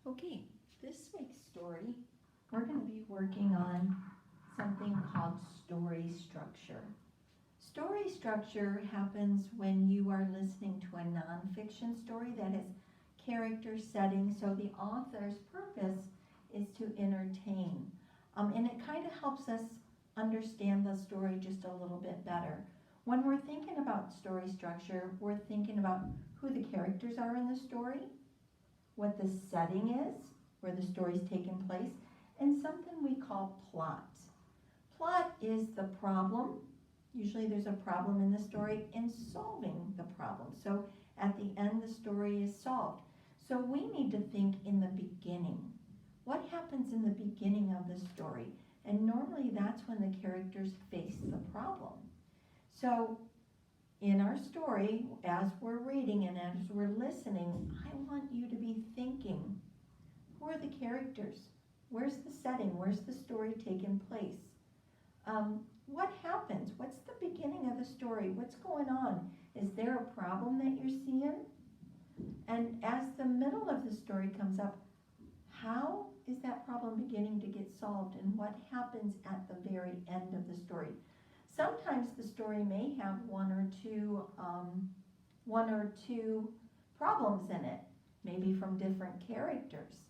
Okay, this week's story, we're going to be working on something called story structure. Story structure happens when you are listening to a nonfiction story that has character setting, so the author's purpose is to entertain. And it kind of helps us understand the story just a little bit better. When we're thinking about story structure, we're thinking about who the characters are in the story, what the setting is, where the story's taking place, and something we call plot. Plot is the problem. Usually there's a problem in the story and solving the problem. So at the end, the story is solved. So we need to think in the beginning. What happens in the beginning of the story? And normally that's when the characters face the problem. So in our story, as we're reading and as we're listening, I want you to be thinking, who are the characters? Where's the setting? Where's the story taking place? What happens? What's the beginning of the story? What's going on? Is there a problem that you're seeing? And as the middle of the story comes up, how is that problem beginning to get solved? And what happens at the very end of the story? Sometimes the story may have one or two problems in it, maybe from different characters.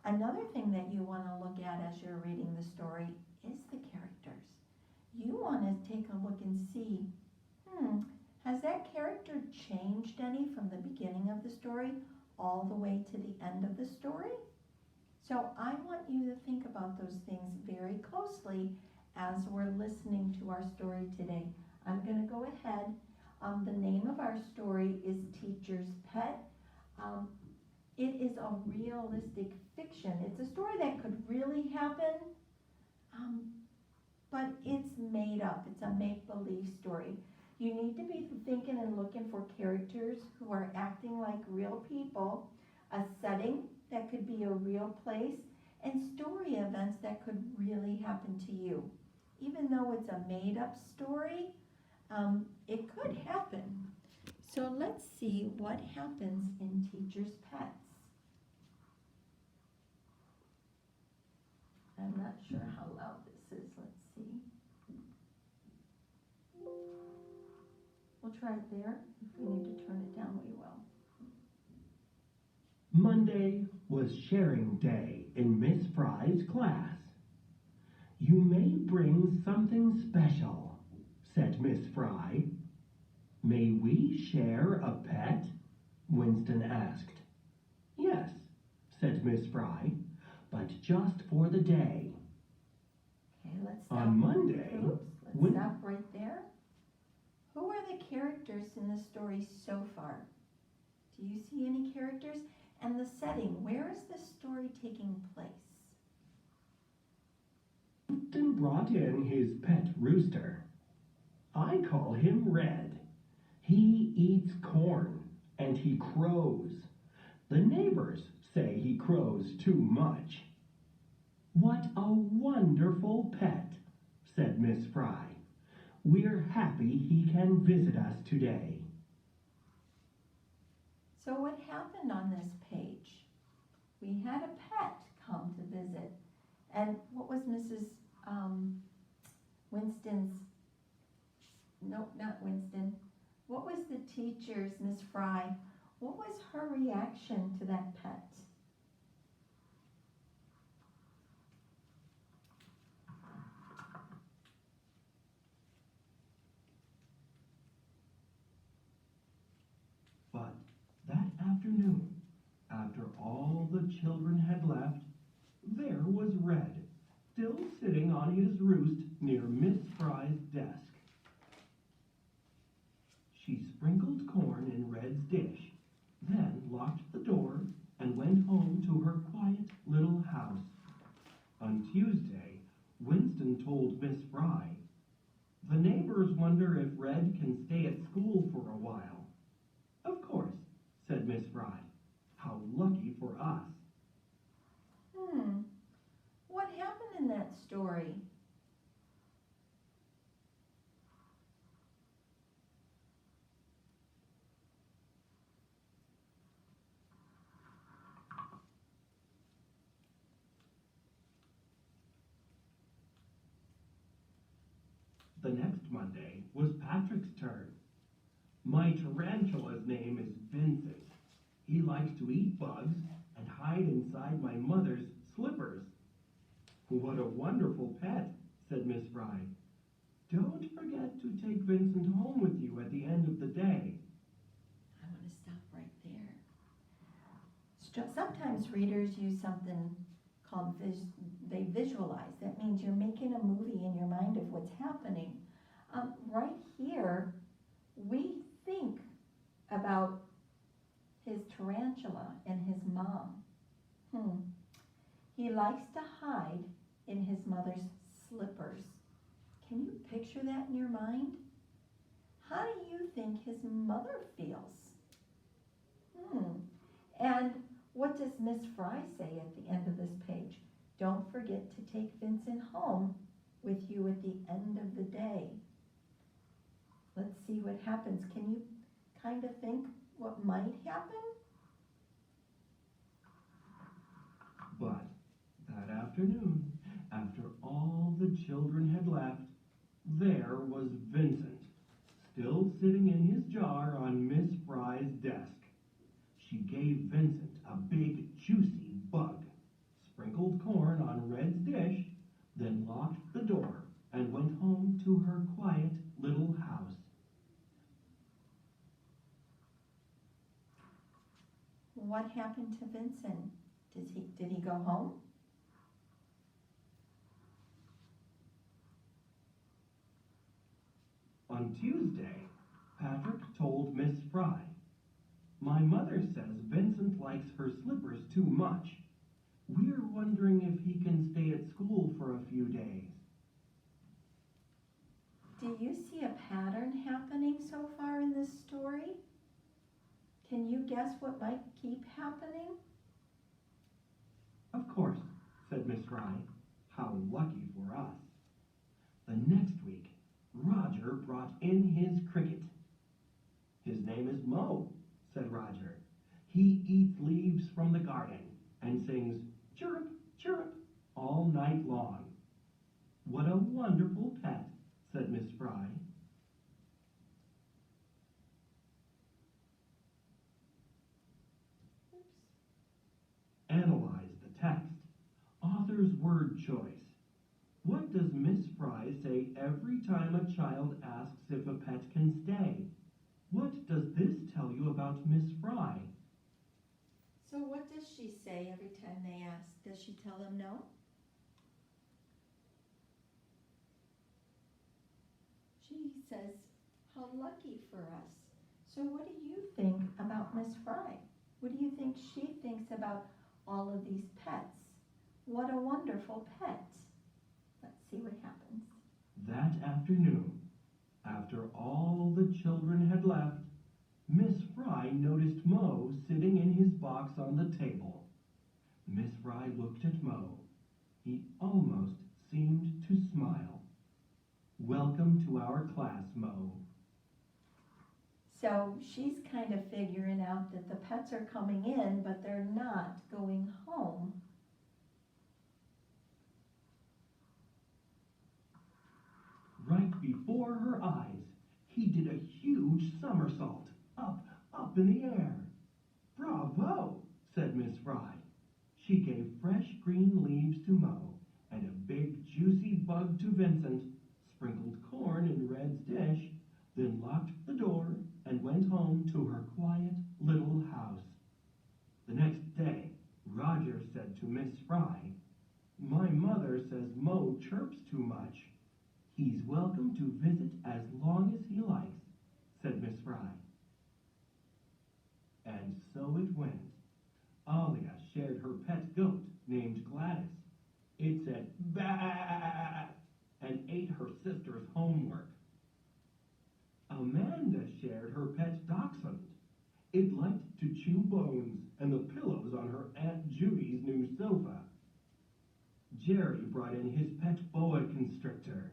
Another thing that you want to look at as you're reading the story is the characters. You want to take a look and see, has that character changed any from the beginning of the story all the way to the end of the story? So I want you to think about those things very closely as we're listening to our story today. I'm going to go ahead. The name of our story is Teacher's Pet. It is a realistic fiction. It's a story that could really happen, but it's made up. It's a make-believe story. You need to be thinking and looking for characters who are acting like real people, a setting that could be a real place, and story events that could really happen to you. Even though it's a made-up story, it could happen. So let's see what happens in Teacher's Pets. I'm not sure how loud this is. Let's see. We'll try it there. If we need to turn it down, we will. Monday was sharing day in Miss Fry's class. "You may bring something special," said Miss Fry. "May we share a pet?" Winston asked. "Yes," said Miss Fry, "but just for the day." Okay, let's stop. On Monday, Let's stop right there. Who are the characters in the story so far? Do you see any characters? And the setting, where is the story taking place? Winston brought in his pet rooster. "I call him Red. He eats corn and he crows. The neighbors say he crows too much." "What a wonderful pet," said Miss Fry. "We're happy he can visit us today." So what happened on this page? We had a pet come to visit. And what was Mrs. Winston's, no, not Winston. What was the teacher's, Miss Fry, what was her reaction to that pet? But that afternoon, after all the children had left, there was Red, still sitting on his roost near Miss Fry's desk. She sprinkled corn in Red's dish, then locked the door and went home to her quiet little house. On Tuesday, Winston told Miss Fry, "The neighbors wonder if Red can stay at school for a while." "Of course," said Miss Fry. "How lucky for us." What happened in that story? The next Monday was Patrick's turn. My tarantula's name is Vincent. He likes to eat bugs and hide inside my mother's slippers. What a wonderful pet, said Miss Fry. Don't forget to take Vincent home with you at the end of the day. I want to stop right there. Sometimes readers use something called they visualize. That means you're making a movie in your mind of what's happening. Right here, we think about his tarantula and his mom. He likes to hide in his mother's slippers. Can you picture that in your mind? How do you think his mother feels? And what does Miss Fry say at the end of this page? Don't forget to take Vincent home with you at the end of the day. Let's see what happens. Can you kind of think what might happen? But that afternoon, after all the children had left, there was Vincent, still sitting in his jar on Miss Fry's desk. She gave Vincent a big, juicy bug, sprinkled corn on Red's dish, then locked the door and went home to her quiet little house. What happened to Vincent? Did he go home? On Tuesday, Patrick told Miss Fry, "My mother says Vincent likes her slippers too much. We're wondering if he can stay at school for a few days." Do you see a pattern happening so far in this story? Can you guess what might keep happening? "Of course," said Miss Fry. "How lucky for us." The next week, Roger brought in his cricket. "His name is Mo," said Roger. "He eats leaves from the garden and sings chirrup, chirrup all night long." "What a wonderful pet," said Miss Fry. Analyze the text. Author's word choice. What does Miss Fry say every time a child asks if a pet can stay? What does this tell you about Miss Fry? So what does she say every time they ask? Does she tell them no? She says, how lucky for us. So what do you think about Miss Fry? What do you think she thinks about all of these pets? What a wonderful pet. Let's see what happens. That afternoon, after all the children had left, Miss Fry noticed Mo sitting in his box on the table. Miss Fry looked at Mo. He almost seemed to smile. "Welcome to our class, Mo." So she's kind of figuring out that the pets are coming in, but they're not going home. Right before her eyes, he did a huge somersault, up in the air. "Bravo," said Miss Fry. She gave fresh green leaves to Mo and a big juicy bug to Vincent, sprinkled corn in Red's dish, then locked the door and went home to her quiet little house. The next day, Roger said to Miss Fry, "My mother says Mo chirps too much. He's welcome to visit as long as he likes," said Miss Fry. And so it went. Alia shared her pet goat named Gladys. It said "Bah!" and ate her sister's homework. Amanda shared her pet dachshund. It liked to chew bones and the pillows on her Aunt Judy's new sofa. Jerry brought in his pet boa constrictor.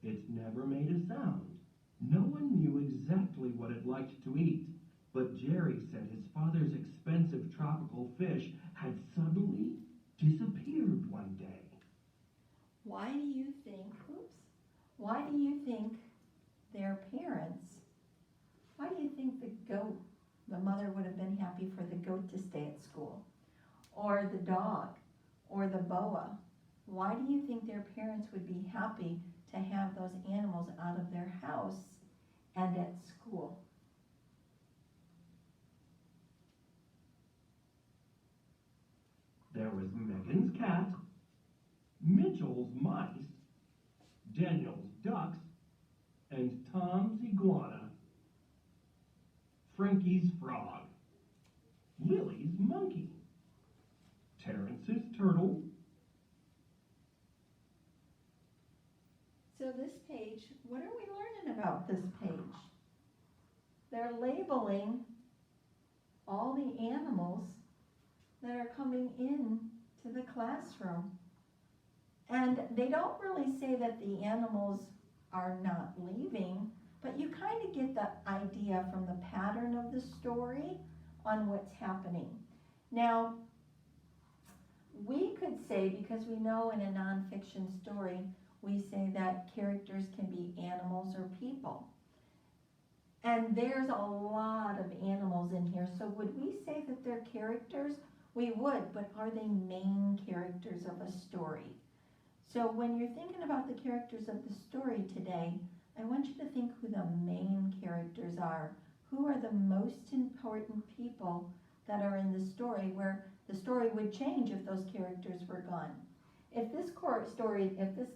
It never made a sound. No one knew exactly what it liked to eat, but Jerry said his father's expensive tropical fish had suddenly disappeared one day. Why do you think, Why do you think their parents, why do you think the mother would have been happy for the goat to stay at school? Or the dog? Or the boa? Why do you think their parents would be happy to have those animals out of their house and at school? There was Megan's cat, Mitchell's mice, Daniel's ducks, and Tom's iguana, Frankie's frog, Lily's monkey, Terrence's turtle. So this page, what are we learning about this page? They're labeling all the animals that are coming in to the classroom. And they don't really say that the animals are not leaving, but you kind of get the idea from the pattern of the story on what's happening. Now, we could say, because we know in a nonfiction story, we say that characters can be animals or people. And there's a lot of animals in here, so would we say that they're characters? We would, but are they main characters of a story? So when you're thinking about the characters of the story today, I want you to think who the main characters are. Who are the most important people that are in the story, where the story would change if those characters were gone? If this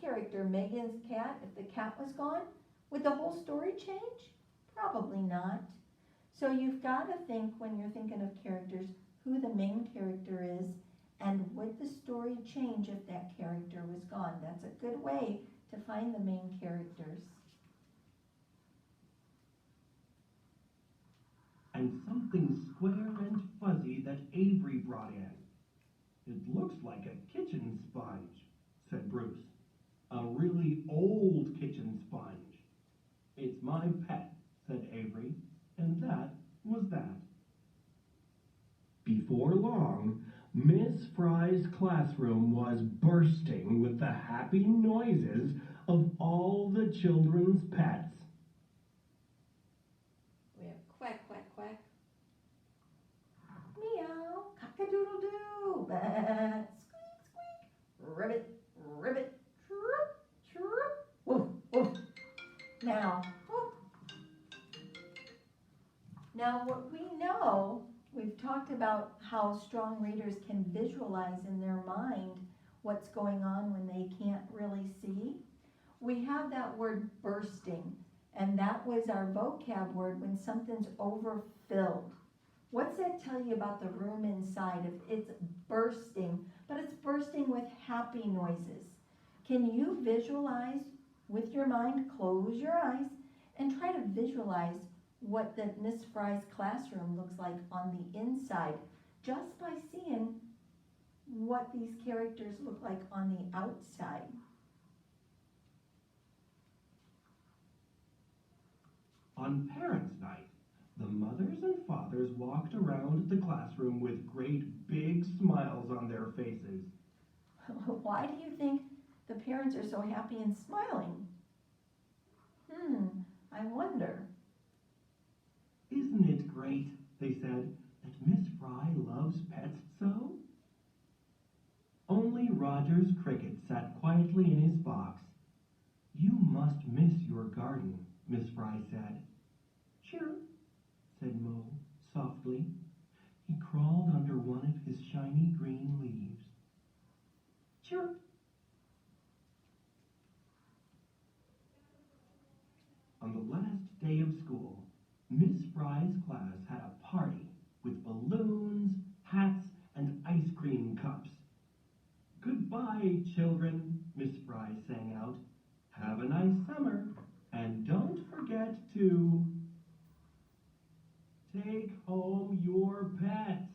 character, Megan's cat, if the cat was gone, would the whole story change? Probably not. So you've got to think, when you're thinking of characters, who the main character is, and would the story change if that character was gone? That's a good way to find the main characters. And something square and fuzzy that Avery brought in. It looks like a kitchen sponge, said Bruce. A really old kitchen sponge. It's my pet, said Avery, and that was that. Before long, Miss Fry's classroom was bursting with the happy noises of all the children's pets. We have quack, quack, quack. Meow, cock-a-doodle-doo, bat, squeak, squeak, ribbit, ribbit, chirrup, chirrup, woof, woof. Now, whoop. Now what we know, we've talked about how strong readers can visualize in their mind what's going on when they can't really see. We have that word bursting, and that was our vocab word when something's overfilled. What's that tell you about the room inside? If it's bursting, but it's bursting with happy noises. Can you visualize with your mind? Close your eyes and try to visualize what the Miss Fry's classroom looks like on the inside, just by seeing what these characters look like on the outside. On Parents' Night, the mothers and fathers walked around the classroom with great big smiles on their faces. Why do you think the parents are so happy and smiling? I wonder. Isn't it great, they said, that Miss Fry loves pets so? Only Rogers Cricket sat quietly in his box. You must miss your garden, Miss Fry said. Chirp, said Mo softly. He crawled under one of his shiny green leaves. Chirp. On the last day of school, Miss Fry's class had a party with balloons, hats, and ice cream cups. Goodbye, children, Miss Fry sang out. Have a nice summer, and don't forget to take home your pets.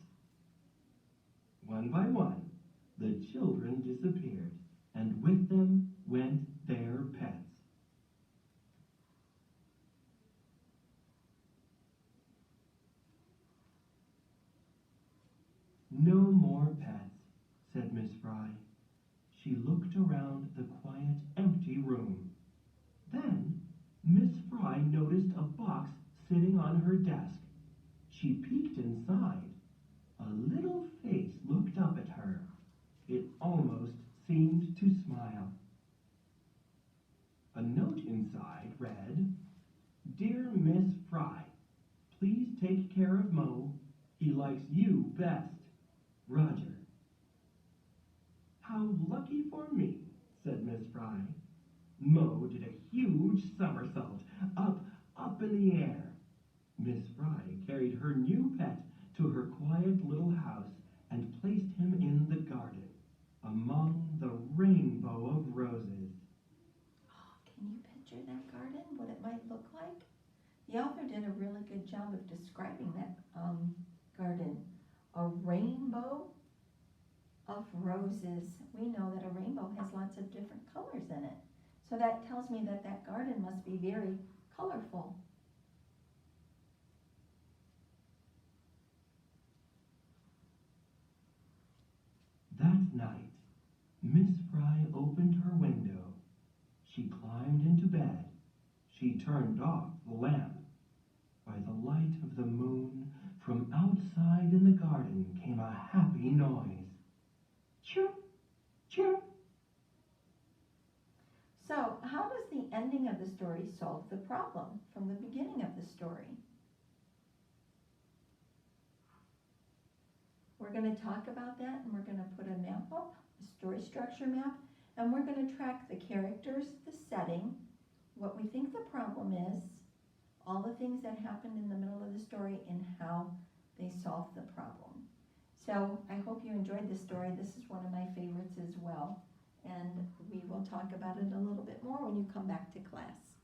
One by one, the children disappeared, and with them went their pets. No more pets, said Miss Fry. She looked around the quiet, empty room. Then Miss Fry noticed a box sitting on her desk. She peeked inside. A little face looked up at her. It almost seemed to smile. A note inside read, "Dear Miss Fry, please take care of Mo. He likes you best. Roger." "How lucky for me," said Miss Fry. Mo did a huge somersault, up in the air. Miss Fry carried her new pet to her quiet little house and placed him in the garden, among the rainbow of roses. Oh, can you picture that garden, what it might look like? The author did a really good job of describing that garden. A rainbow of roses. We know that a rainbow has lots of different colors in it. So that tells me that that garden must be very colorful. That night, Miss Fry opened her window. She climbed into bed. She turned off the lamp. By the light of the moon, from outside in the garden came a happy noise. Chirp, chirp. So how does the ending of the story solve the problem from the beginning of the story? We're going to talk about that, and we're going to put a map up, a story structure map, and we're going to track the characters, the setting, what we think the problem is, all the things that happened in the middle of the story, and how they solved the problem. So I hope you enjoyed this story. This is one of my favorites as well, and we will talk about it a little bit more when you come back to class.